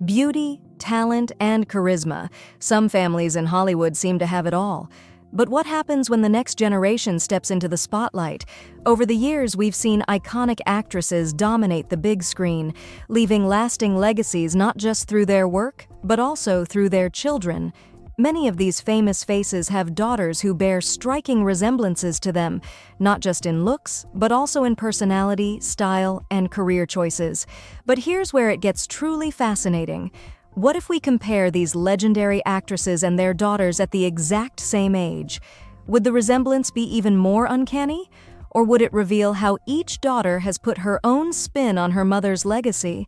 Beauty, talent, and charisma. Some families in Hollywood seem to have it all. But what happens when the next generation steps into the spotlight? Over the years, we've seen iconic actresses dominate the big screen, leaving lasting legacies not just through their work, but also through their children. Many of these famous faces have daughters who bear striking resemblances to them, not just in looks, but also in personality, style, and career choices. But here's where it gets truly fascinating. What if we compare these legendary actresses and their daughters at the exact same age? Would the resemblance be even more uncanny? Or would it reveal how each daughter has put her own spin on her mother's legacy?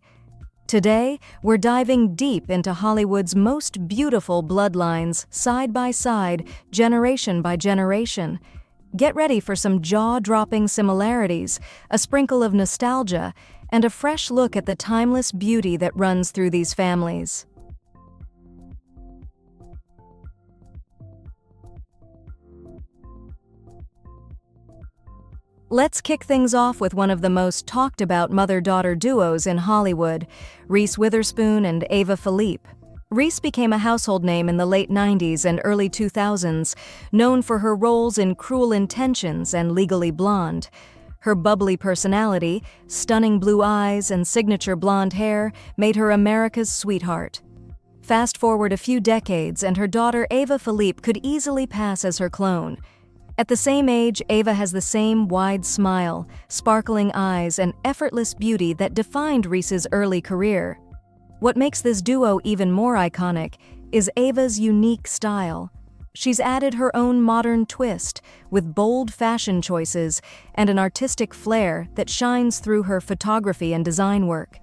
Today, we're diving deep into Hollywood's most beautiful bloodlines, side by side, generation by generation. Get ready for some jaw-dropping similarities, a sprinkle of nostalgia, and a fresh look at the timeless beauty that runs through these families. Let's kick things off with one of the most talked-about mother-daughter duos in Hollywood, Reese Witherspoon and Ava Philippe. Reese became a household name in the late 90s and early 2000s, known for her roles in Cruel Intentions and Legally Blonde. Her bubbly personality, stunning blue eyes, and signature blonde hair made her America's sweetheart. Fast forward a few decades, and her daughter Ava Philippe could easily pass as her clone. At the same age, Ava has the same wide smile, sparkling eyes, and effortless beauty that defined Reese's early career. What makes this duo even more iconic is Ava's unique style. She's added her own modern twist, with bold fashion choices and an artistic flair that shines through her photography and design work.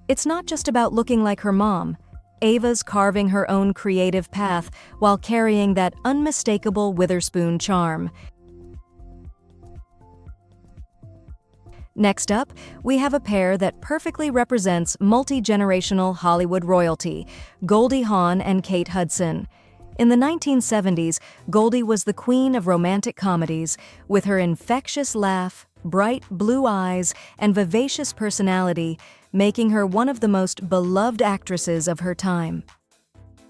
It's not just about looking like her mom. Ava's carving her own creative path while carrying that unmistakable Witherspoon charm. Next up, we have a pair that perfectly represents multi-generational Hollywood royalty, Goldie Hawn and Kate Hudson. In the 1970s, Goldie was the queen of romantic comedies, with her infectious laugh, bright blue eyes, and vivacious personality, making her one of the most beloved actresses of her time.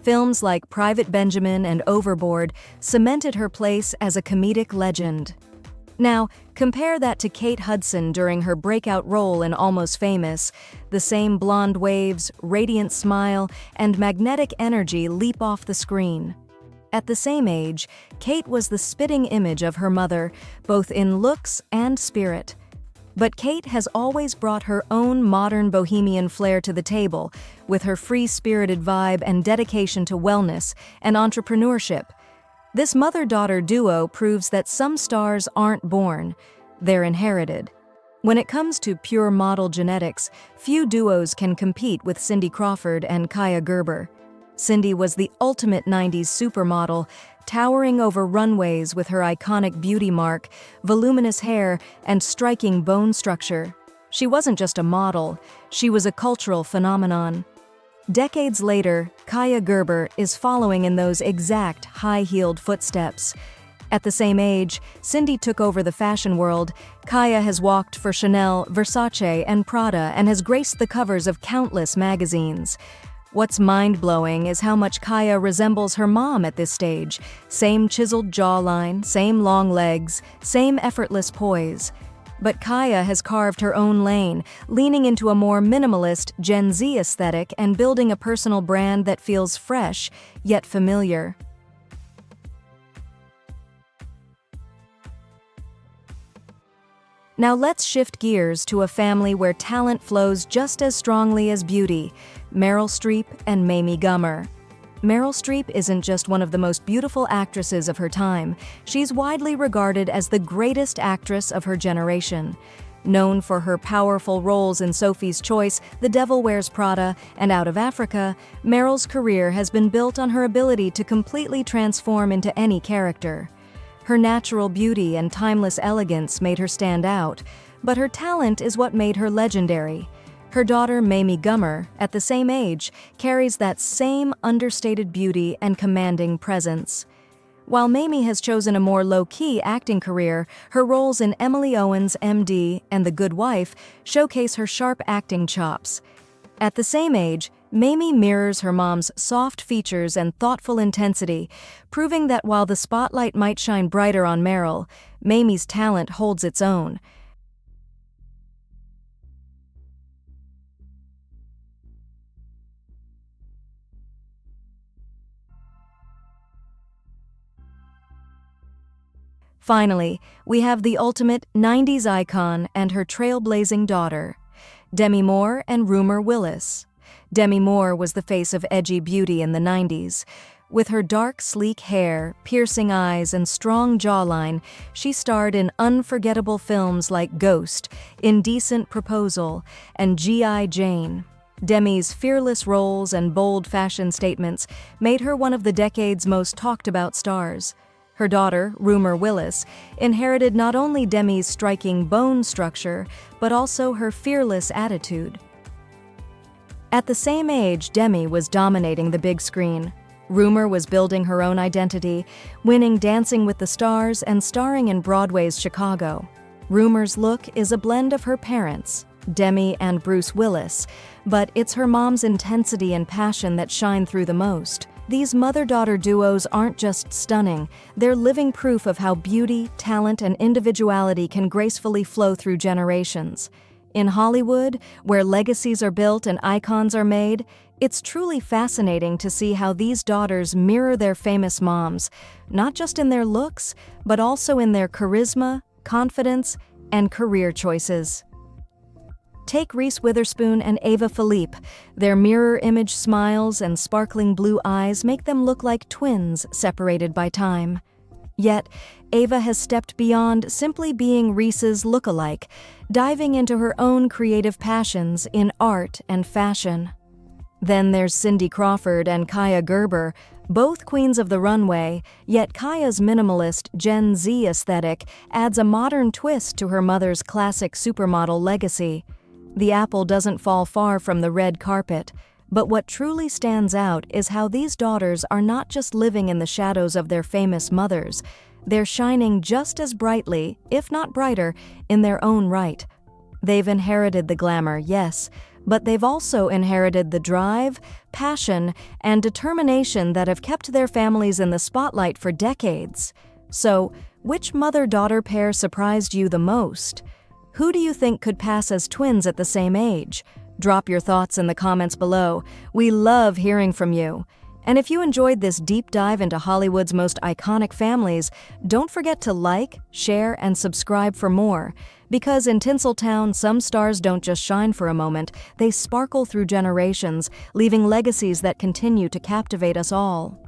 Films like Private Benjamin and Overboard cemented her place as a comedic legend. Now, compare that to Kate Hudson during her breakout role in Almost Famous. The same blonde waves, radiant smile, and magnetic energy leap off the screen. At the same age, Kate was the spitting image of her mother, both in looks and spirit. But Kate has always brought her own modern bohemian flair to the table, with her free-spirited vibe and dedication to wellness and entrepreneurship. This mother-daughter duo proves that some stars aren't born, they're inherited. When it comes to pure model genetics, few duos can compete with Cindy Crawford and Kaia Gerber. Cindy was the ultimate 90s supermodel, towering over runways with her iconic beauty mark, voluminous hair, and striking bone structure. She wasn't just a model, she was a cultural phenomenon. Decades later, Kaia Gerber is following in those exact high-heeled footsteps. At the same age, Cindy took over the fashion world. Kaia has walked for Chanel, Versace, and Prada and has graced the covers of countless magazines. What's mind-blowing is how much Kaia resembles her mom at this stage. Same chiseled jawline, same long legs, same effortless poise. But Kaia has carved her own lane, leaning into a more minimalist Gen Z aesthetic and building a personal brand that feels fresh, yet familiar. Now let's shift gears to a family where talent flows just as strongly as beauty, Meryl Streep and Mamie Gummer. Meryl Streep isn't just one of the most beautiful actresses of her time, she's widely regarded as the greatest actress of her generation. Known for her powerful roles in Sophie's Choice, The Devil Wears Prada, and Out of Africa, Meryl's career has been built on her ability to completely transform into any character. Her natural beauty and timeless elegance made her stand out, but her talent is what made her legendary. Her daughter, Mamie Gummer, at the same age, carries that same understated beauty and commanding presence. While Mamie has chosen a more low-key acting career, her roles in Emily Owens' MD and The Good Wife showcase her sharp acting chops. At the same age, Mamie mirrors her mom's soft features and thoughtful intensity, proving that while the spotlight might shine brighter on Meryl, Mamie's talent holds its own. Finally, we have the ultimate 90s icon and her trailblazing daughter, Demi Moore and Rumer Willis. Demi Moore was the face of edgy beauty in the 90s. With her dark, sleek hair, piercing eyes, and strong jawline, she starred in unforgettable films like Ghost, Indecent Proposal, and G.I. Jane. Demi's fearless roles and bold fashion statements made her one of the decade's most talked-about stars. Her daughter, Rumer Willis, inherited not only Demi's striking bone structure, but also her fearless attitude. At the same age, Demi was dominating the big screen. Rumer was building her own identity, winning Dancing with the Stars and starring in Broadway's Chicago. Rumer's look is a blend of her parents, Demi and Bruce Willis, but it's her mom's intensity and passion that shine through the most. These mother-daughter duos aren't just stunning, they're living proof of how beauty, talent, and individuality can gracefully flow through generations. In Hollywood, where legacies are built and icons are made, it's truly fascinating to see how these daughters mirror their famous moms, not just in their looks, but also in their charisma, confidence, and career choices. Take Reese Witherspoon and Ava Philippe. Their mirror image smiles and sparkling blue eyes make them look like twins separated by time. Yet, Ava has stepped beyond simply being Reese's look-alike, diving into her own creative passions in art and fashion. Then there's Cindy Crawford and Kaya Gerber, both queens of the runway, yet Kaya's minimalist Gen Z aesthetic adds a modern twist to her mother's classic supermodel legacy. The apple doesn't fall far from the red carpet, but what truly stands out is how these daughters are not just living in the shadows of their famous mothers, they're shining just as brightly, if not brighter, in their own right. They've inherited the glamour, yes, but they've also inherited the drive, passion, and determination that have kept their families in the spotlight for decades. So, which mother-daughter pair surprised you the most? Who do you think could pass as twins at the same age? Drop your thoughts in the comments below. We love hearing from you. And if you enjoyed this deep dive into Hollywood's most iconic families, don't forget to like, share, and subscribe for more. Because in Tinseltown, some stars don't just shine for a moment, they sparkle through generations, leaving legacies that continue to captivate us all.